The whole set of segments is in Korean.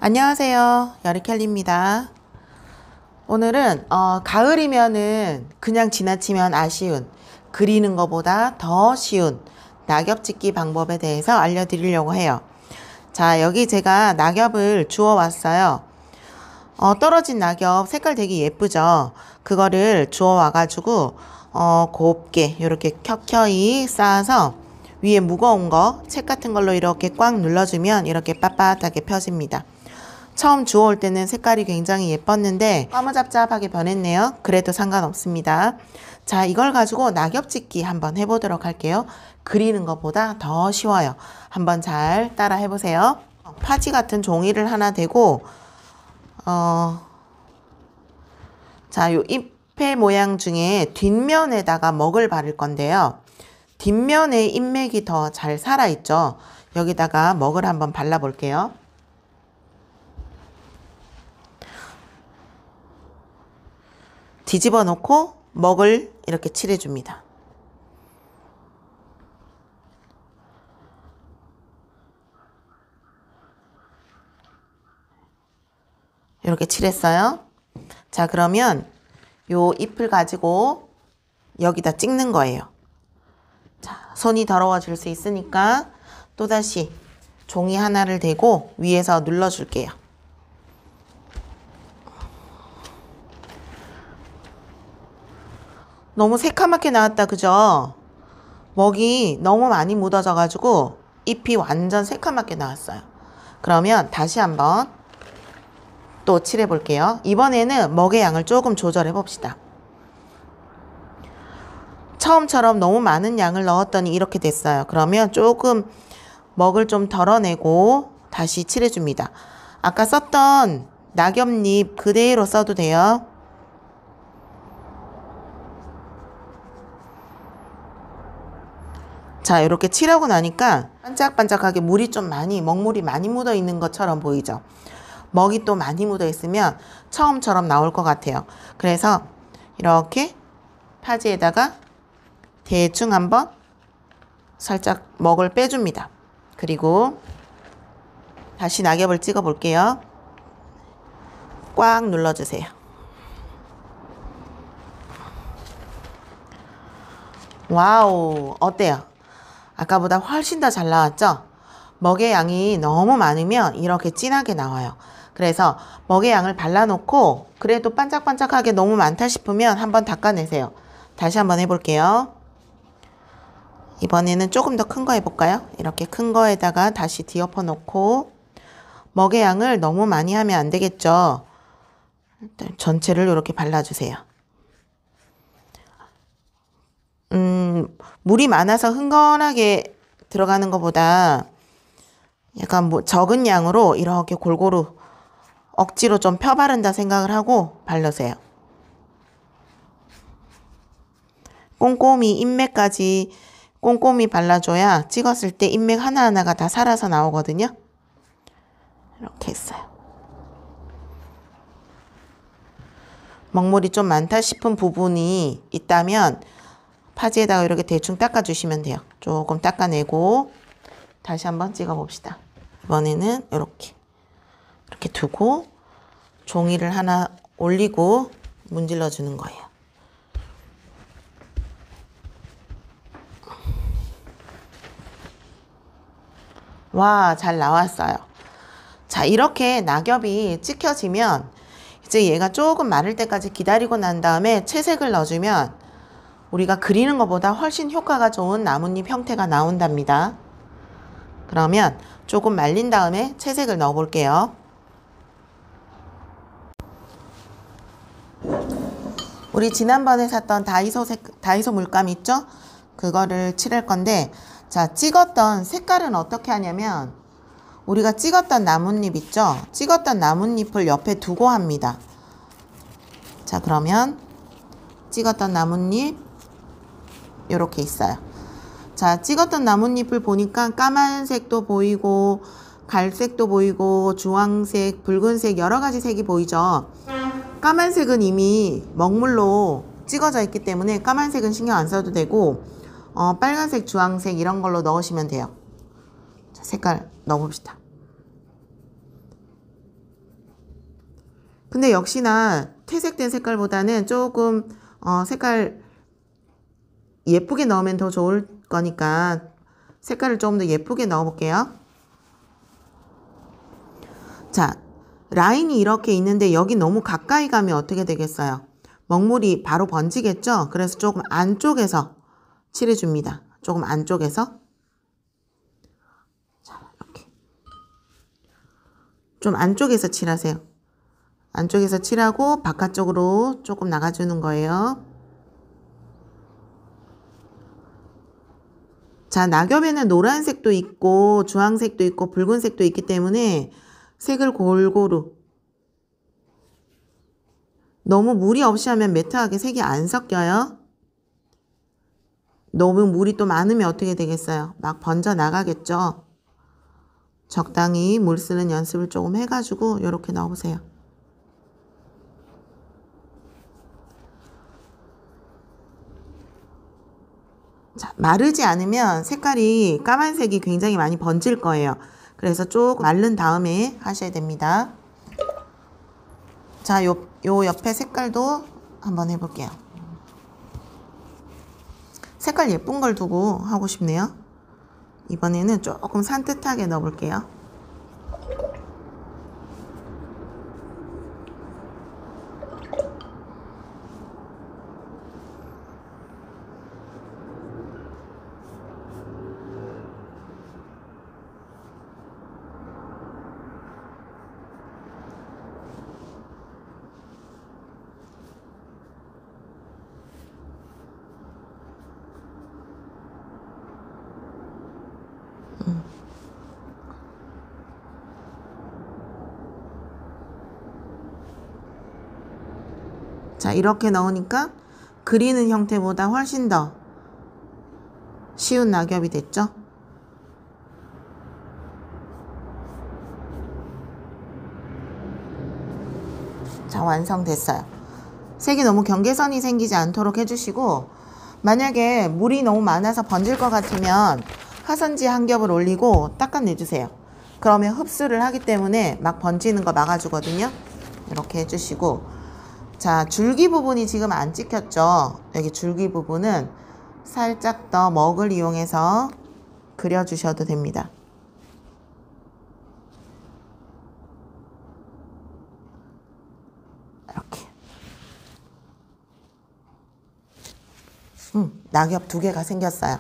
안녕하세요. 여리켈리입니다. 오늘은 가을이면은 그냥 지나치면 아쉬운, 그리는 것보다 더 쉬운 낙엽 찍기 방법에 대해서 알려드리려고 해요. 자, 여기 제가 낙엽을 주워 왔어요. 떨어진 낙엽 색깔 되게 예쁘죠? 그거를 주워 와가지고 곱게 이렇게 켜켜이 쌓아서 위에 무거운 거 책 같은 걸로 이렇게 꽉 눌러주면 이렇게 빳빳하게 펴집니다. 처음 주워올 때는 색깔이 굉장히 예뻤는데 까무잡잡하게 변했네요. 그래도 상관없습니다. 자, 이걸 가지고 낙엽 찍기 한번 해보도록 할게요. 그리는 것보다 더 쉬워요. 한번 잘 따라 해보세요. 파지 같은 종이를 하나 대고 자, 요 잎의 모양 중에 뒷면에다가 먹을 바를 건데요. 뒷면에 잎맥이 더 잘 살아있죠. 여기다가 먹을 한번 발라볼게요. 뒤집어 놓고 먹을 이렇게 칠해줍니다. 이렇게 칠했어요. 자, 그러면 요 잎을 가지고 여기다 찍는 거예요. 자, 손이 더러워질 수 있으니까 또다시 종이 하나를 대고 위에서 눌러줄게요. 너무 새카맣게 나왔다, 그죠? 먹이 너무 많이 묻어져 가지고 잎이 완전 새카맣게 나왔어요. 그러면 다시 한번 또 칠해 볼게요. 이번에는 먹의 양을 조금 조절해 봅시다. 처음처럼 너무 많은 양을 넣었더니 이렇게 됐어요. 그러면 조금 먹을 좀 덜어내고 다시 칠해 줍니다. 아까 썼던 낙엽잎 그대로 써도 돼요. 자, 이렇게 칠하고 나니까 반짝반짝하게 물이 좀 먹물이 많이 묻어 있는 것처럼 보이죠? 먹이 또 많이 묻어 있으면 처음처럼 나올 것 같아요. 그래서 이렇게 파지에다가 대충 한번 살짝 먹을 빼줍니다. 그리고 다시 낙엽을 찍어 볼게요. 꽉 눌러주세요. 와우, 어때요? 아까보다 훨씬 더 잘 나왔죠? 먹의 양이 너무 많으면 이렇게 진하게 나와요. 그래서 먹의 양을 발라놓고 그래도 반짝반짝하게 너무 많다 싶으면 한번 닦아내세요. 다시 한번 해볼게요. 이번에는 조금 더 큰 거 해볼까요? 이렇게 큰 거에다가 다시 뒤엎어 놓고 먹의 양을 너무 많이 하면 안 되겠죠? 일단 전체를 이렇게 발라주세요. 물이 많아서 흥건하게 들어가는 것보다 약간 적은 양으로 이렇게 골고루 억지로 좀 펴 바른다 생각을 하고 바르세요. 꼼꼼히 잎맥까지 꼼꼼히 발라줘야 찍었을 때 잎맥 하나하나가 다 살아서 나오거든요. 이렇게 했어요. 먹물이 좀 많다 싶은 부분이 있다면 파지에다가 이렇게 대충 닦아주시면 돼요. 조금 닦아내고 다시 한번 찍어 봅시다. 이번에는 이렇게 두고 종이를 하나 올리고 문질러 주는 거예요. 와, 잘 나왔어요. 자, 이렇게 낙엽이 찍혀지면 이제 얘가 조금 마를 때까지 기다리고 난 다음에 채색을 넣어주면 우리가 그리는 것보다 훨씬 효과가 좋은 나뭇잎 형태가 나온답니다. 그러면 조금 말린 다음에 채색을 넣어 볼게요. 우리 지난번에 샀던 다이소 물감 있죠? 그거를 칠할 건데, 자, 찍었던 색깔은 어떻게 하냐면 우리가 찍었던 나뭇잎 있죠? 찍었던 나뭇잎을 옆에 두고 합니다. 자, 그러면 찍었던 나뭇잎 이렇게 있어요. 자, 찍었던 나뭇잎을 보니까 까만색도 보이고 갈색도 보이고 주황색, 붉은색 여러 가지 색이 보이죠. 까만색은 이미 먹물로 찍어져 있기 때문에 까만색은 신경 안 써도 되고 빨간색, 주황색 이런 걸로 넣으시면 돼요. 자, 색깔 넣어봅시다. 근데 역시나 퇴색된 색깔보다는 조금 색깔 예쁘게 넣으면 더 좋을 거니까 색깔을 조금 더 예쁘게 넣어 볼게요. 자, 라인이 이렇게 있는데 여기 너무 가까이 가면 어떻게 되겠어요? 먹물이 바로 번지겠죠? 그래서 조금 안쪽에서 칠해줍니다. 조금 안쪽에서. 자, 이렇게. 좀 안쪽에서 칠하세요. 안쪽에서 칠하고 바깥쪽으로 조금 나가주는 거예요. 자, 낙엽에는 노란색도 있고 주황색도 있고 붉은색도 있기 때문에 색을 골고루, 너무 무리 없이 하면 매트하게 색이 안 섞여요. 너무 물이 또 많으면 어떻게 되겠어요? 막 번져 나가겠죠. 적당히 물 쓰는 연습을 조금 해가지고 이렇게 넣어보세요. 자, 마르지 않으면 색깔이 까만색이 굉장히 많이 번질 거예요. 그래서 조금 마른 다음에 하셔야 됩니다. 자, 요 옆에 색깔도 한번 해볼게요. 색깔 예쁜 걸 두고 하고 싶네요. 이번에는 조금 산뜻하게 넣어볼게요. 자, 이렇게 넣으니까 그리는 형태보다 훨씬 더 쉬운 낙엽이 됐죠? 자, 완성됐어요. 색이 너무 경계선이 생기지 않도록 해주시고, 만약에 물이 너무 많아서 번질 것 같으면 화선지 한 겹을 올리고 닦아내주세요. 그러면 흡수를 하기 때문에 막 번지는 거 막아주거든요. 이렇게 해주시고, 자, 줄기 부분이 지금 안 찍혔죠? 여기 줄기 부분은 살짝 더 먹을 이용해서 그려주셔도 됩니다. 이렇게. 낙엽 2개가 생겼어요.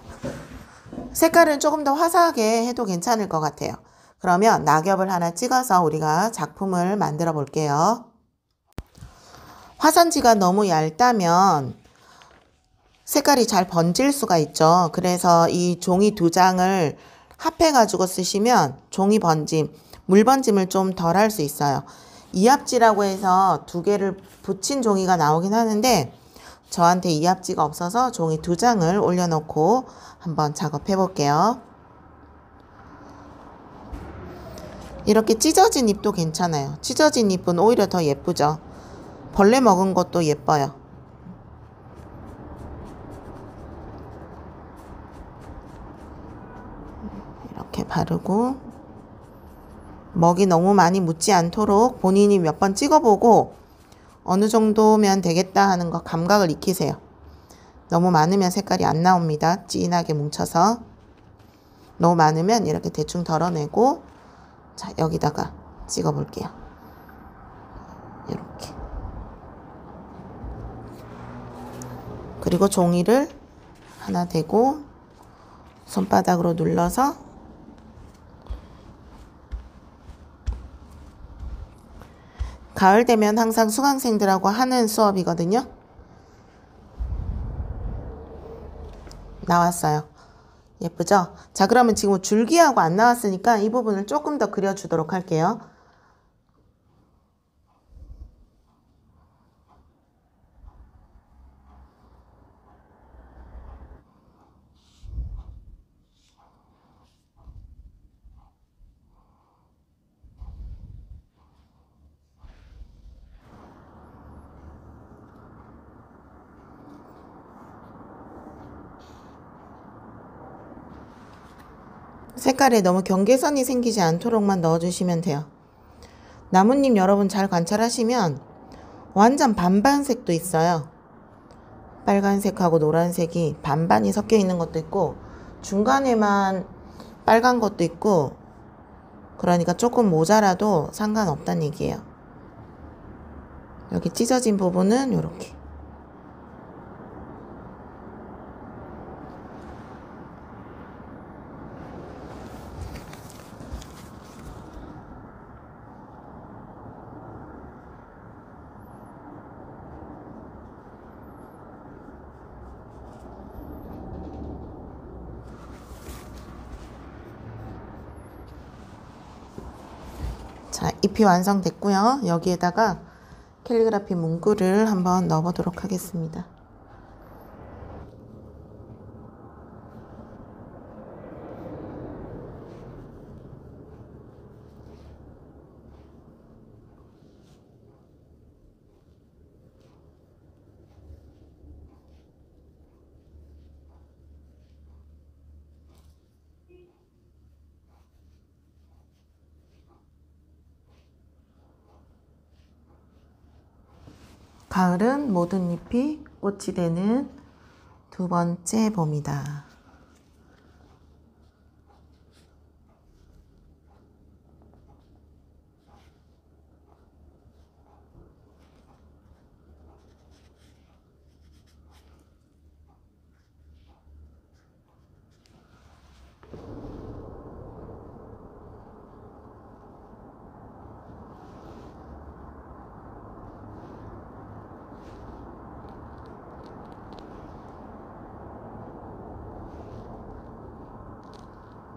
색깔은 조금 더 화사하게 해도 괜찮을 것 같아요. 그러면 낙엽을 하나 찍어서 우리가 작품을 만들어 볼게요. 화선지가 너무 얇다면 색깔이 잘 번질 수가 있죠. 그래서 이 종이 2장을 합해가지고 쓰시면 종이 번짐, 물 번짐을 좀 덜 할 수 있어요. 이합지라고 해서 2개를 붙인 종이가 나오긴 하는데 저한테 이합지가 없어서 종이 2장을 올려놓고 한번 작업해 볼게요. 이렇게 찢어진 잎도 괜찮아요. 찢어진 잎은 오히려 더 예쁘죠. 벌레 먹은 것도 예뻐요. 이렇게 바르고 먹이 너무 많이 묻지 않도록 본인이 몇 번 찍어보고 어느 정도면 되겠다 하는 거 감각을 익히세요. 너무 많으면 색깔이 안 나옵니다. 진하게 뭉쳐서. 너무 많으면 이렇게 대충 덜어내고, 자, 여기다가 찍어 볼게요. 이렇게. 그리고 종이를 하나 대고 손바닥으로 눌러서 가을 되면 항상 수강생들하고 하는 수업이거든요. 나왔어요. 예쁘죠? 자, 그러면 지금 줄기하고 안 나왔으니까 이 부분을 조금 더 그려주도록 할게요. 색깔에 너무 경계선이 생기지 않도록만 넣어주시면 돼요. 나뭇잎 여러분 잘 관찰하시면 완전 반반색도 있어요. 빨간색하고 노란색이 반반이 섞여 있는 것도 있고 중간에만 빨간 것도 있고, 그러니까 조금 모자라도 상관없다는 얘기예요. 여기 찢어진 부분은 이렇게. 자, 잎이 완성됐고요. 여기에다가 캘리그라피 문구를 한번 넣어보도록 하겠습니다. 가을은 모든 잎이 꽃이 되는 두 번째 봄이다.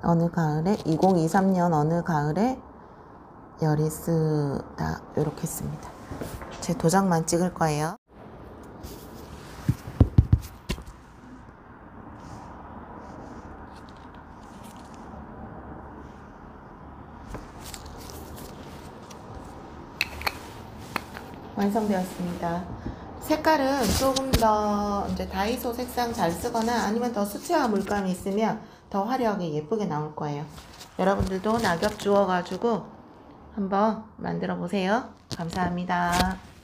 어느 가을에 2023년 어느 가을에 열이 쓰다 이렇게 했습니다. 제 도장만 찍을 거예요. 완성되었습니다. 색깔은 조금 더 이제 다이소 색상 잘 쓰거나 아니면 더 수채화 물감이 있으면 더 화려하게 예쁘게 나올 거예요. 여러분들도 낙엽 주워가지고 한번 만들어 보세요. 감사합니다.